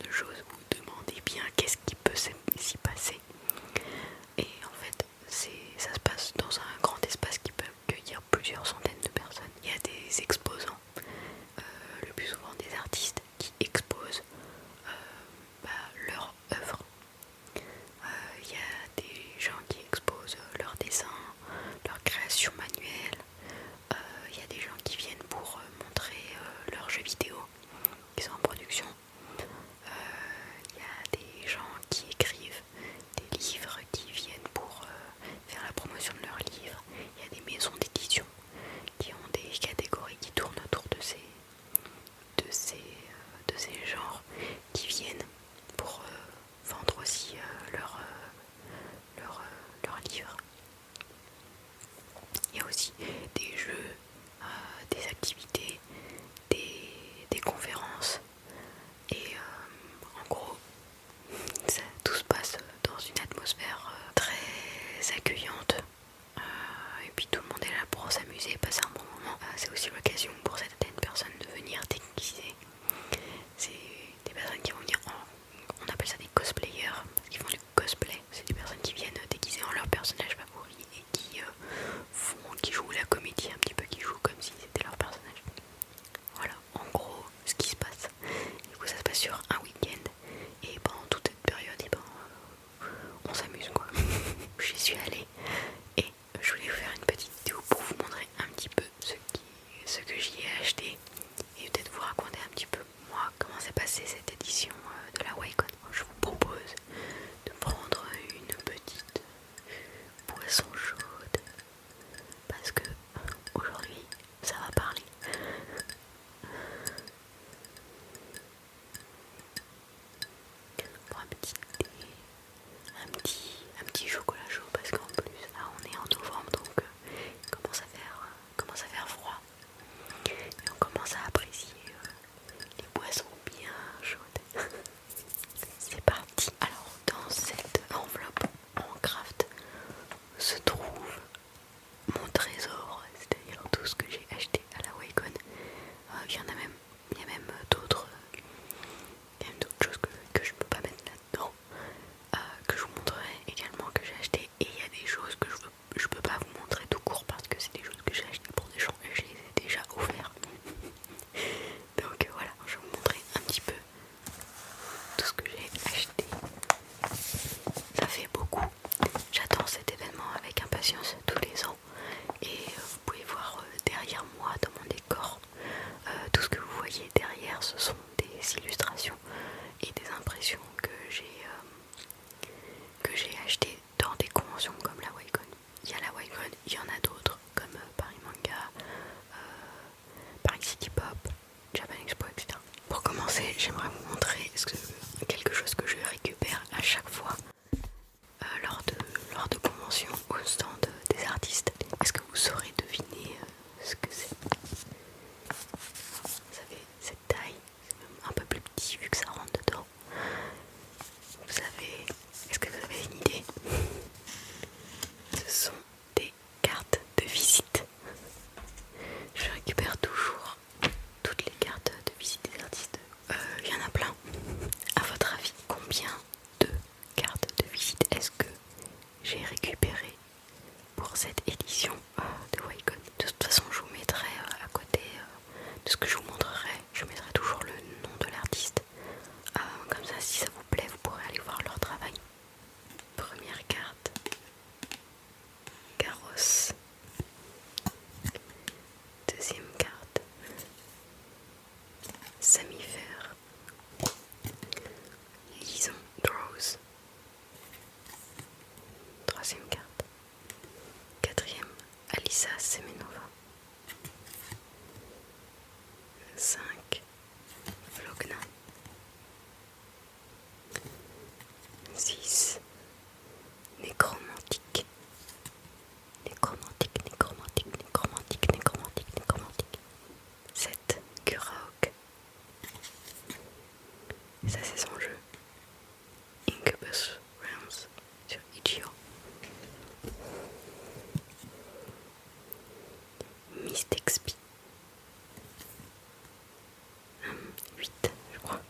de choses, vous vous demandez bien qu'est-ce qui peut s'y passer. Et en fait, ça se passe dans un grand espace qui peut accueillir plusieurs centaines de personnes. Il y a des exposants, le plus souvent des artistes, qui exposent leur œuvre. Il y a des gens qui exposent leurs dessins, leurs créations manuelles. Il y a des gens qui viennent pour montrer leurs jeux vidéo qui sont en production. Il y a des gens qui écrivent des livres, qui viennent pour faire la promotion de leurs livres. Il y a des maisons d'édition qui ont des catégories qui tournent autour de ces genres, qui viennent pour vendre aussi leurs livres. Il y a aussi des jeux, des activités, des conférences, et en gros tout se passe dans une atmosphère très accueillante, et puis tout le monde est là pour s'amuser et passer un bon moment. C'est aussi l'occasion pour certaines personnes de venir déguiser. C'est des personnes qui vont venir on appelle ça des cosplayers, parce qu'ils font du cosplay. C'est des personnes qui viennent déguiser en leur personnage favori et qui jouent la comédie un petit peu, qui jouent comme si c'était leur personnage. Voilà, en gros, ce qui se passe. Du coup, ça se passe sur un week-end, et pendant toute cette période, on s'amuse quoi. J'y suis allée, et je voulais vous faire une petite vidéo pour vous montrer un petit peu ce que j'y ai acheté, et peut-être vous raconter un petit peu moi comment s'est passée cette édition de la Wacom. Je vous propose de prendre une petite boisson chaude, parce que aujourd'hui ça va parler. Pour un petit thé, un petit chocolat chaud, parce qu'en plus là on est en novembre, donc il commence à faire froid, et on commence à apprécier les boissons bien chaudes. C'est parti. Alors dans cette enveloppe en craft se trouve mon trésor, c'est-à-dire tout ce que j'ai acheté à la Wacom. Il y a même d'autres choses que je peux pas mettre là-dedans, que je vous montrerai également, que j'ai acheté. Et il y a des choses que je peux pas vous montrer tout court, parce que c'est des choses que j'ai achetées pour des gens et je les ai déjà offerts. Donc voilà, je vais vous montrer un petit peu tout ce que j'ai acheté. Ça fait beaucoup. J'attends cet événement avec impatience tous les ans, et vous pouvez voir derrière moi dans mon décor, tout ce que vous voyez derrière, ce sont des illustrations et des impressions que j'ai achetées dans des conventions comme la Wacom. Il y a la Wacom, il y en a d'autres comme Paris Manga, Paris City Pop, Japan Expo, etc. Pour commencer, j'aimerais vous montrer quelque chose que je récupère à chaque fois lors de conventions au stand des artistes. Est-ce que vous saurez deviner ce que c'est? Vous avez cette taille, c'est même un peu plus petit vu que ça rentre dedans. Est-ce que vous avez une idée? Ce sont des cartes de visite. Je récupère toujours toutes les cartes de visite des artistes. Il y en a plein. À votre avis, combien de cartes de visite est-ce que j'ai récupéré pour cette édition de Wacom? De toute façon, je vous mettrai à côté de ce que je vous montrerai, je mettrai toujours le nom de l'artiste. Comme ça, si ça vous plaît, vous pourrez aller voir leur travail. Première carte, Garros. Deuxième carte, Samifer. Lison Draws. Troisième carte. Quatrième, Alissa Semenova. 5, Flogna. 6, Nécromantique. 7, Kuraok. Et ça, c'est son jeu. Incubus Realms sur Itch.io. Mystic Speed. 8, je crois.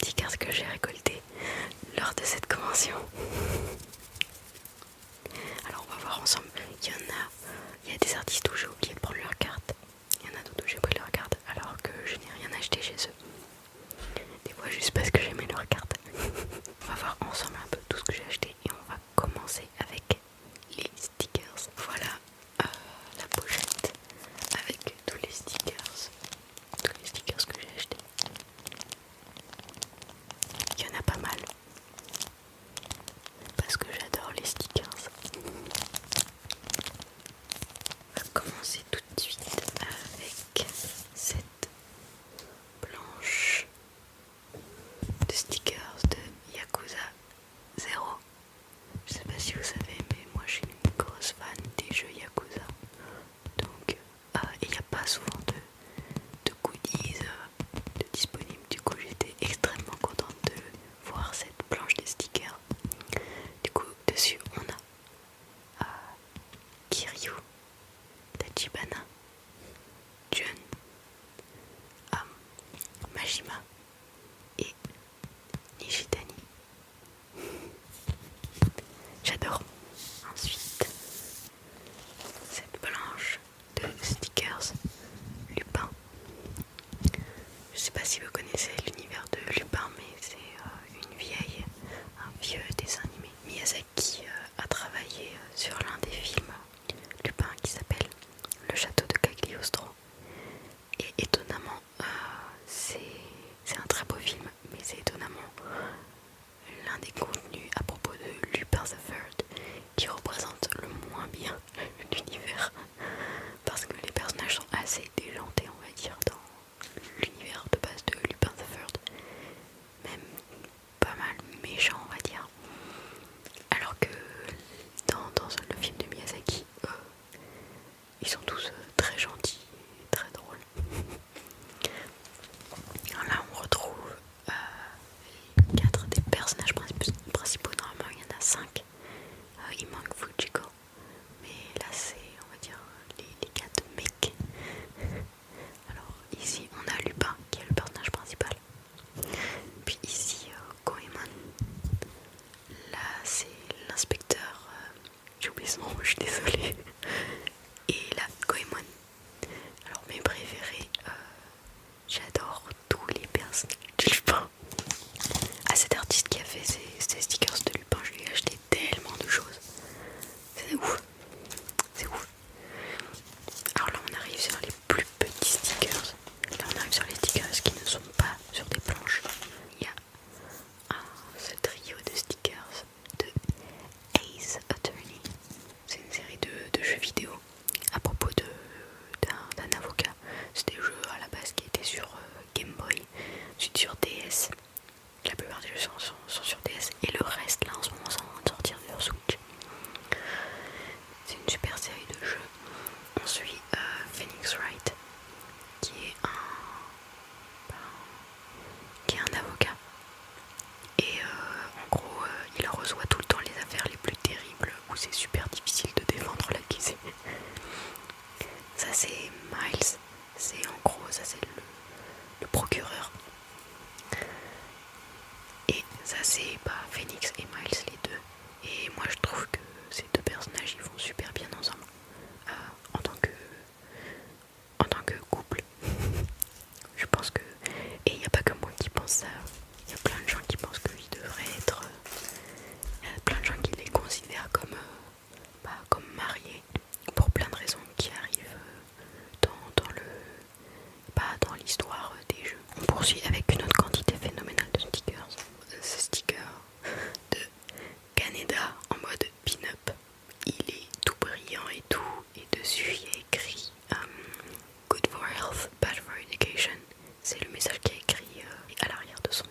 stickers que j'ai récoltés lors de cette convention. Alors on va voir ensemble. Il y a des artistes où j'ai oublié de prendre leur carte. Il y en a d'autres où j'ai pris leur carte alors que je n'ai rien acheté chez eux. Des fois juste parce que j'aimais leur carte. On va voir ensemble un peu tout ce que j'ai acheté et on va commencer avec les stickers. Voilà la pochette avec tous les stickers que j'ai achetés. Il y en a pas mal parce que j'adore les stickers. On va commencer tout de suite avec cette planche de stickers de Yakuza 0. Je sais pas si vous savez, mais moi je suis une grosse fan des jeux Yakuza. Donc, il n'y a pas souvent de goodies de disponibles. Du coup, j'étais extrêmement contente de voir cette planche de stickers. Du coup, dessus, on a Kiryu, Tachibana, Jun, Majima et Nishitani. J'adore. Ensuite, cette planche de stickers Lupin. Je sais pas si vous connaissez l'univers de Lupin, mais c'est un vieux dessin animé. Miyazaki a travaillé sur l'un des films Lupin qui s'appelle Le Château de Cagliostro. Et étonnamment, c'est un très beau film, mais c'est étonnamment l'un des contenus à propos de Lupin the Third qui représente le moins bien l'univers, parce que les personnages sont assez déjantés, on va dire, dans l'univers de base de Lupin the Third, même pas mal méchant, on va dire, alors que dans le film de Miyazaki, ils sont tous très gentils et très drôles. Alors là on retrouve 4 des personnages principaux. Normalement il y en a 5. Il manque Fujiko, mais là c'est, on va dire, les 4 mecs. Alors ici on a Lupin qui est le personnage principal. Puis ici Goemon. Là c'est l'inspecteur. J'ai oublié son nom, je suis désolée. Et là Goemon. Alors mes préférés, j'adore tous les personnages de Lupin. À cet artiste qui a fait ces stickers de Lupin, je lui ai acheté tellement de choses. C'est ouf. C'est ouf. Alors là on arrive sur les plus petits stickers. Là on arrive sur les stickers qui ne sont pas sur des planches. Il y a ce trio de stickers de Ace Attorney. C'est une série de jeux vidéo à propos d'un avocat. C'est des jeux à la base qui étaient sur Game Boy, ensuite sur DS. La plupart des jeux sont sur DS et le reste là en ce moment sont en train de sortir sur Switch. C'est une super série de jeux. On suit Phoenix Wright qui est un avocat et en gros il reçoit tout le temps les affaires les plus terribles où c'est super difficile de défendre l'accusé. Ça c'est Miles, c'est en gros ça c'est le procureur. Et ça c'est Phoenix et Miles les deux. Et moi je trouve que ces deux personnages ils vont super bien ensemble en tant que couple. Je pense que... Et il n'y a pas que moi qui pense ça. Il y a plein de gens qui pensent qu'ils devraient être... Il y a plein de gens qui les considèrent comme mariés pour plein de raisons qui arrivent dans l'histoire des jeux. On poursuit avec une autre quantité phénoménale de stickers. Ce sticker de Kaneda en mode pin-up. Il est tout brillant et tout. Et dessus il y a écrit Good for health, bad for education. C'est le message qui est écrit à l'arrière de son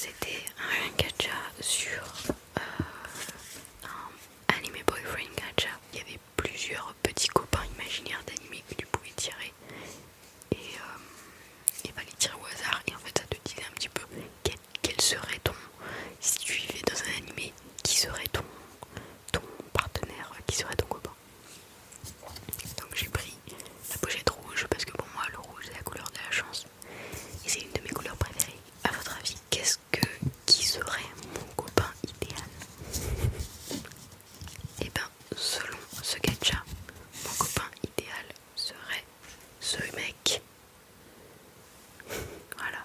c'était un gacha sur un anime boyfriend gacha. Il y avait plusieurs petits copains imaginaires d'anime que tu pouvais tirer et il fallait tirer au hasard et en fait ça te disait un petit peu quel serait ton, si tu vivais dans un anime, qui serait ton partenaire, qui serait ton copain. Donc j'ai pris la pochette rouge parce que pour moi le rouge c'est la couleur de la chance et c'est une de mes couleurs préférées. À votre avis, qui serait mon copain idéal? Et ben selon ce gacha, mon copain idéal serait ce mec. Voilà,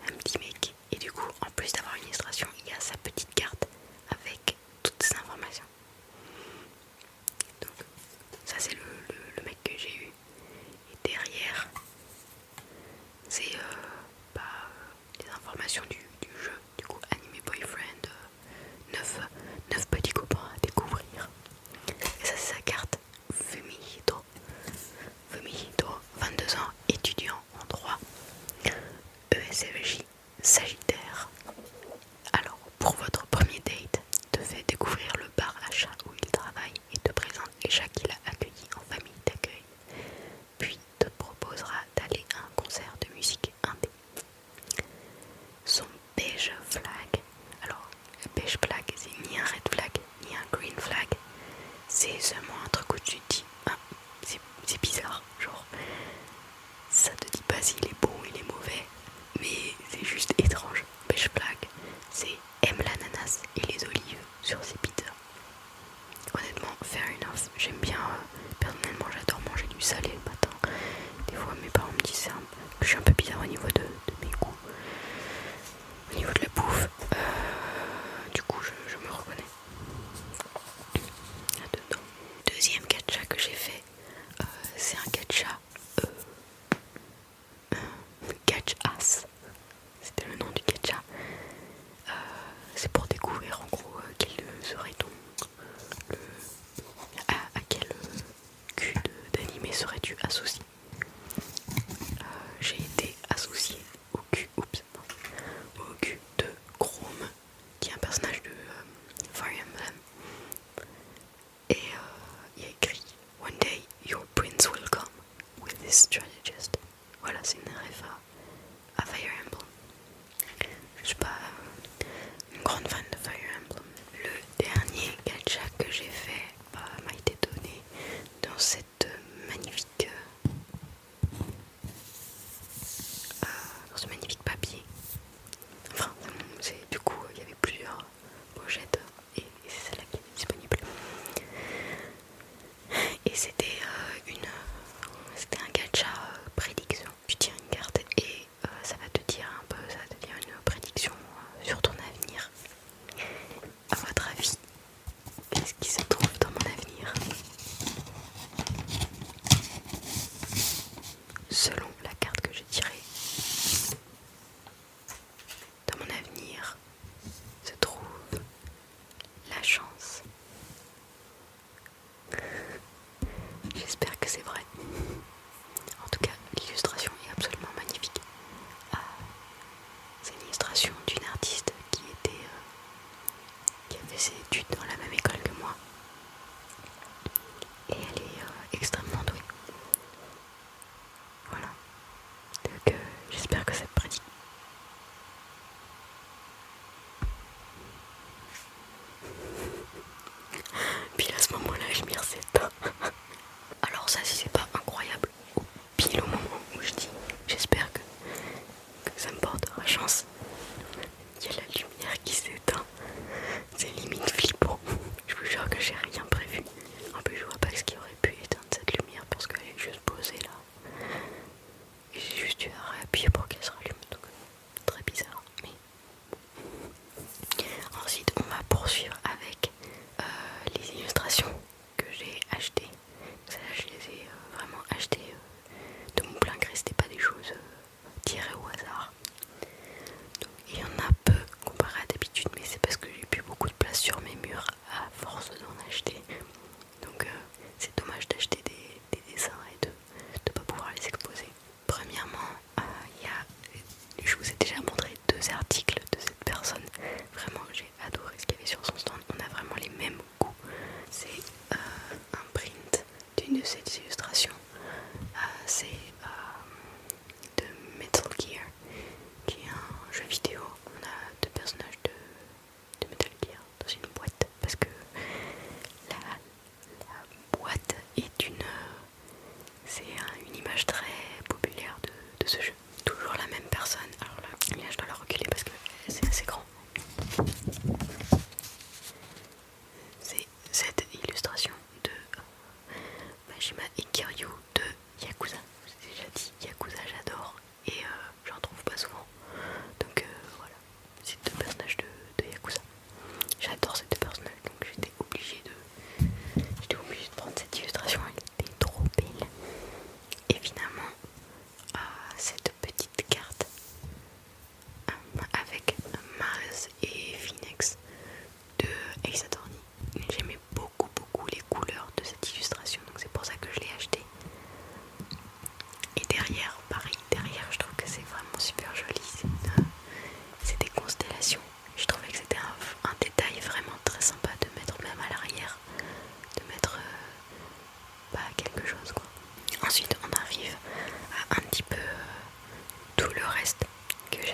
un petit mec. Et du coup, en plus d'avoir une illustration, il y a sa petite carte avec toutes ces informations. Donc ça c'est le mec que j'ai eu. Et derrière, c'est les informations du jeu. Du coup, Anime Boyfriend, 9 petits copains à découvrir. Et ça c'est sa carte. Fumihito, 22 ans, étudiant en droit, ESFJ, Sagittaire. Alors, pour votre premier date, te fait découvrir le bar à chat où il travaille et te présente les chats qu'il a accueillis en famille d'accueil. Puis te proposera d'aller à un concert de musique indé. Son beige flag. Alors, le beige flag, c'est ni un red flag, ni un green flag. C'est seulement un truc où tu te dis, ah, c'est bizarre. Genre, ça te dit pas s'il est bon ou il est mauvais, mais c'est juste étrange. Beige flag, c'est aime l'ananas et les olives sur ses pizzas. Honnêtement, fair enough. J'aime bien, personnellement j'adore manger du salé le matin. Des fois mes parents me disent que je suis un peu bizarre au niveau de mes goûts, au niveau de la bouffe. Du coup je me reconnais là-dedans. Deuxième gacha que j'ai fait, c'est un gacha Catch As. C'était le nom du gacha. C'est pour découvrir en gros quel serait à quel cul d'animé serais-tu associé. J'ai été associée au cul, au cul de Chrome, qui est un personnage de Fire Emblem. Et il y a écrit One day your prince will come with this strategist. Voilà, c'est une ref à Fire Emblem. Je suis pas une grande fan de Fire Emblem. Le dernier gacha que j'ai fait m'a été donné dans cette magnifique dans ce magnifique papier. Enfin, du coup, il y avait plusieurs pochettes et c'est celle-là qui est disponible. Et c'était un gacha prédiction. Tu tires une carte et ça va te dire un peu, ça va te dire une prédiction sur ton avenir. À votre avis, qu'est-ce qui se trouve dans mon avenir? Selon la carte que j'ai tirée, dans mon avenir se trouve la chance. J'espère que c'est vrai. En tout cas, l'illustration est absolument magnifique. C'est une illustration d'une artiste qui a fait ses études dans la même école que moi. Et elle est extrêmement douée. Voilà. Donc j'espère que ça te pratique. Puis à ce moment-là, je m'y recette. Alors ça, si c'est pas incroyable, pile au moment où je dis j'espère que ça me portera chance, il y a la lumière qui s'éteint. C'est limite flippant. Je vous jure que j'ai rien prévu. En plus je vois pas ce qui aurait pu éteindre cette lumière parce qu'elle est juste posée là. Et j'ai juste dû appuyer pour qu'elle se rallume. Donc très bizarre. Mais ensuite on va poursuivre avec les illustrations que j'ai achetées. Celles-là je les ai vraiment achetées de mon plein gré. C'était pas des choses tirées au hasard. Donc il y en a peu comparé à d'habitude, mais c'est parce que j'ai plus beaucoup de place sur mes murs à force d'en acheter.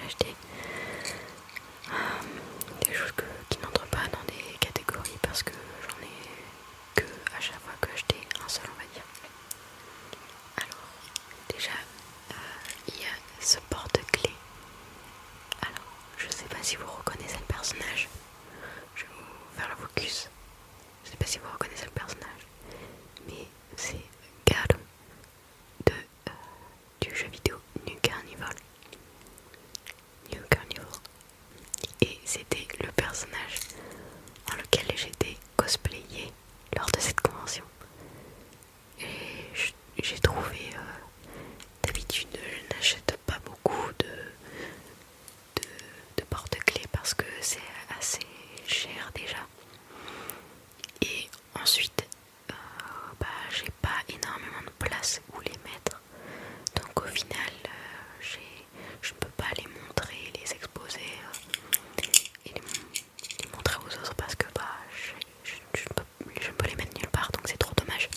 acheté. Des choses qui n'entrent pas dans des catégories parce que j'en ai que à chaque fois que acheter un seul, on va dire. Alors déjà il y a ce porte-clés. Alors je sais pas si vous reconnaissez le personnage. Je vais vous faire le focus. Je sais pas si vous reconnaissez le personnage, mais c'est Garu de, du jeu vidéo New Carnival. New Carnival. Et c'était le personnage en lequel j'étais cosplayée lors de cette convention. Et j'ai trouvé, d'habitude je n'achète pas beaucoup de porte-clés parce que c'est assez cher déjà. Et ensuite, j'ai pas énormément de place où les mettre. Donc au final, je ne peux pas les montrer, les exposer et les montrer aux autres parce que je ne peux les mettre nulle part, donc c'est trop dommage.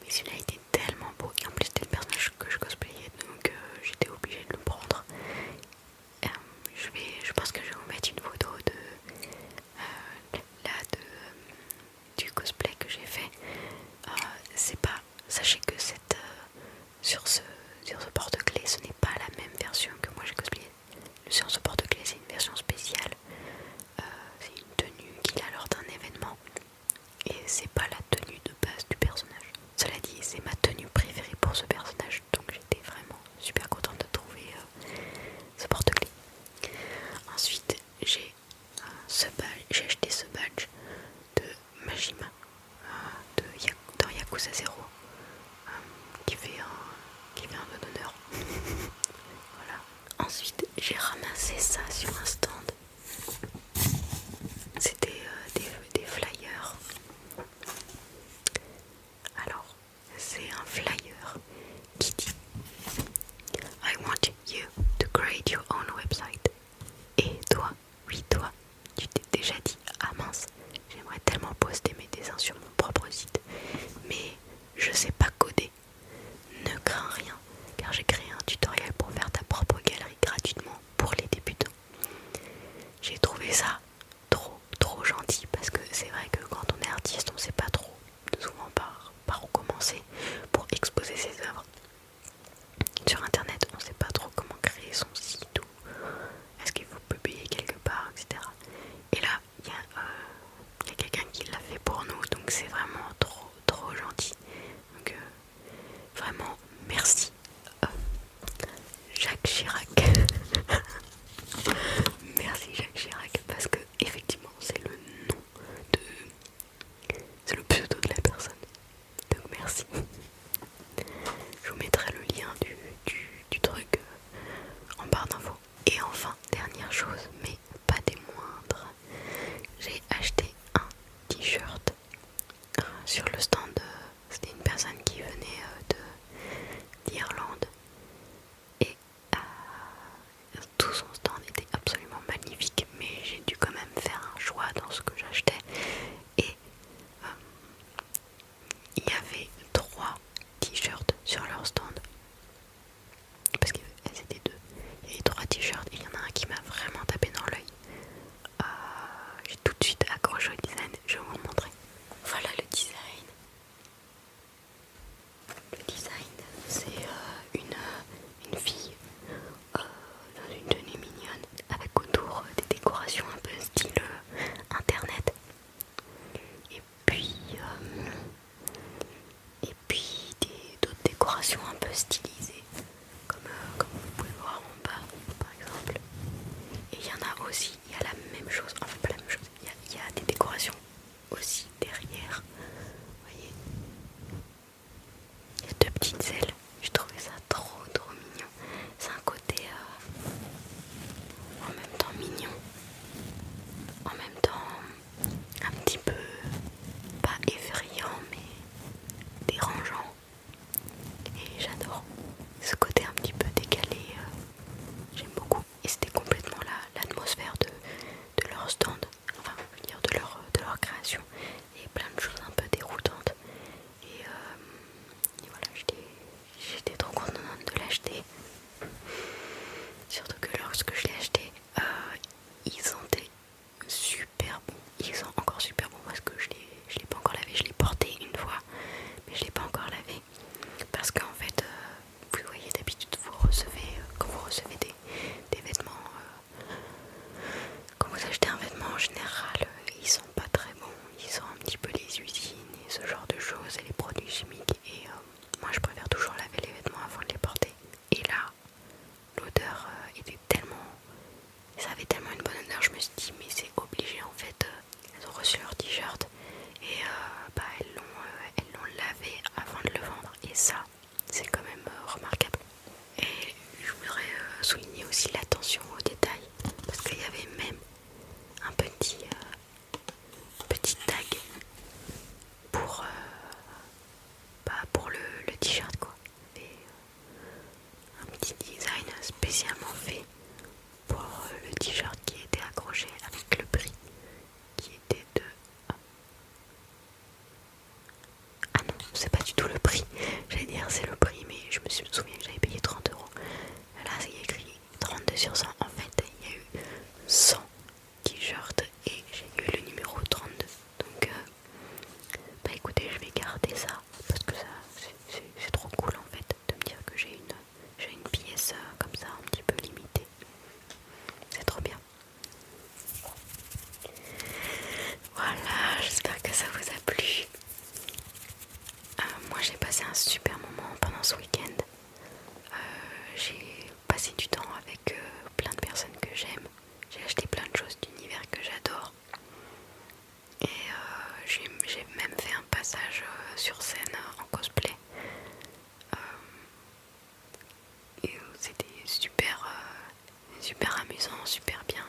Mais celui-là était tellement beau et en plus c'était le personnage que je cosplayais, donc j'étais obligée de le prendre. Je pense que je vais vous mettre une photo du cosplay que j'ai fait. C'est pas, sachez que sur ce porte-clés, ce n'est pas la même version que moi j'ai cosplayé. Sur ce porte-clés, c'est une version spéciale. C'est une tenue qu'il a lors d'un événement et c'est pas la tenue de base du personnage. Cela dit, c'est ma tenue préférée pour ce personnage, donc j'étais vraiment super contente de trouver ce porte-clés. Ensuite, j'ai acheté ce badge de Majima dans Yakuza 0 qui fait un peu d'honneur. Voilà. Ensuite, j'ai ramassé ça sur un stand. C'était des flyers. Alors, c'est un flyer qui dit I want you to create your own website. Et toi, oui toi, tu t'es déjà dit ah mince, j'aimerais tellement poster mes dessins sur mon propre site, mais je sais pas coder. Ne crains rien, car j'ai créé un tutoriel pour faire ta propre galerie gratuitement pour les débutants. J'ai trouvé ça trop gentil parce que c'est vrai que quand on est artiste, on sait pas trop souvent par où commencer pour exposer ses œuvres. Sur internet, on sait pas trop comment créer son site ou est-ce qu'il faut publier quelque part, etc. Et là, il y a quelqu'un qui l'a fait pour nous, donc c'est vraiment trop gentil. Donc vraiment merci Jacques Chirac. Merci Jacques Chirac parce que effectivement c'est le nom c'est le pseudo de la personne. Donc merci. Je vous mettrai le lien du truc en barre d'infos. Et enfin, dernière chose, mais pas des moindres, j'ai acheté un t-shirt sur le stand. C'était une personne qui venait d'Irlande et tout son stand était absolument magnifique, mais j'ai dû quand même faire un choix dans ce que j'achetais et il y avait 3 t-shirts sur leur stand parce qu'elles étaient 2. Il y avait 3 t-shirts et il y en a un qui m'a vraiment tapé dans l'œil. J'ai tout de suite accroché au design, je vais vous le montrer. Voilà le design. Le design, c'est une fille dans une tenue mignonne avec autour des décorations un peu style internet. Et puis d'autres décorations un peu stylisées comme vous pouvez voir en bas par exemple. Et il y en a aussi, il y a la même chose, enfin pas la même chose, il y a des décorations aussi derrière, vous voyez. Il y a 2 petites ailes, j'ai trouvé ça trop mignon. C'est un côté en même temps mignon, en même temps un petit peu pas effrayant mais dérangeant. Et j'adore ce côté un petit peu décalé, j'aime beaucoup. Et c'était complètement l'atmosphère de leur stand. sur 100. En fait, il y a eu 100 t-shirts et j'ai eu le numéro 32. Donc, bah écoutez, je vais garder ça parce que ça, c'est trop cool en fait de me dire que j'ai une pièce comme ça un petit peu limitée. C'est trop bien. Voilà, j'espère que ça vous a plu. Moi j'ai passé un super moment pendant ce week-end. J'ai passé du temps avec plein de personnes que j'aime. J'ai acheté plein de choses d'univers que j'adore. Et j'ai même fait un passage sur scène en cosplay. Et c'était super amusant, super bien.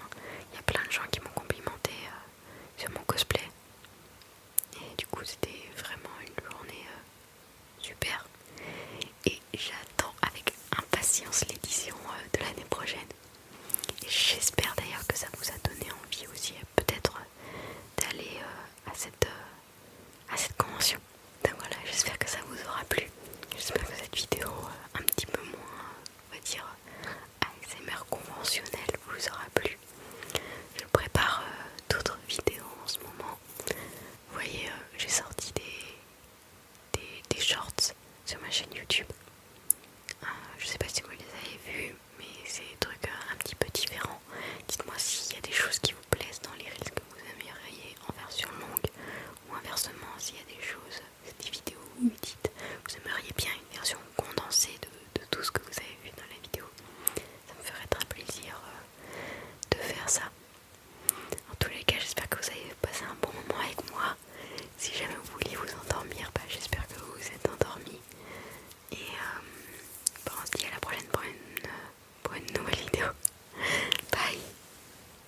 Il y a plein de gens qui m'ont complimenté sur mon cosplay. Et du coup c'était vraiment une journée super. Et j'attends avec impatience l'édition de l'année prochaine. Et j'espère d'ailleurs que ça vous a donné envie aussi peut-être d'aller à cette convention. Donc voilà, j'espère que ça vous aura plu. J'espère que cette vidéo un petit peu moins, on va dire, ASMR conventionnelle vous aura plu. Je prépare d'autres vidéos en ce moment. Vous voyez, j'ai sorti des shorts sur ma chaîne YouTube. Je sais pas si vous les avez vus, mais c'est des trucs un petit peu différents. Dites-moi s'il y a des choses qui vous plaisent dans les reels que vous aimeriez en version longue, ou inversement s'il y a des choses, des vidéos où vous dites vous aimeriez bien une version condensée de tout ce que vous avez vu dans la vidéo. Ça me ferait très plaisir de faire ça. En tous les cas, j'espère que vous avez passé un bon moment avec moi. Si jamais vous vouliez vous endormir, j'espère que vous vous êtes endormis. Et on se dit à la prochaine pour une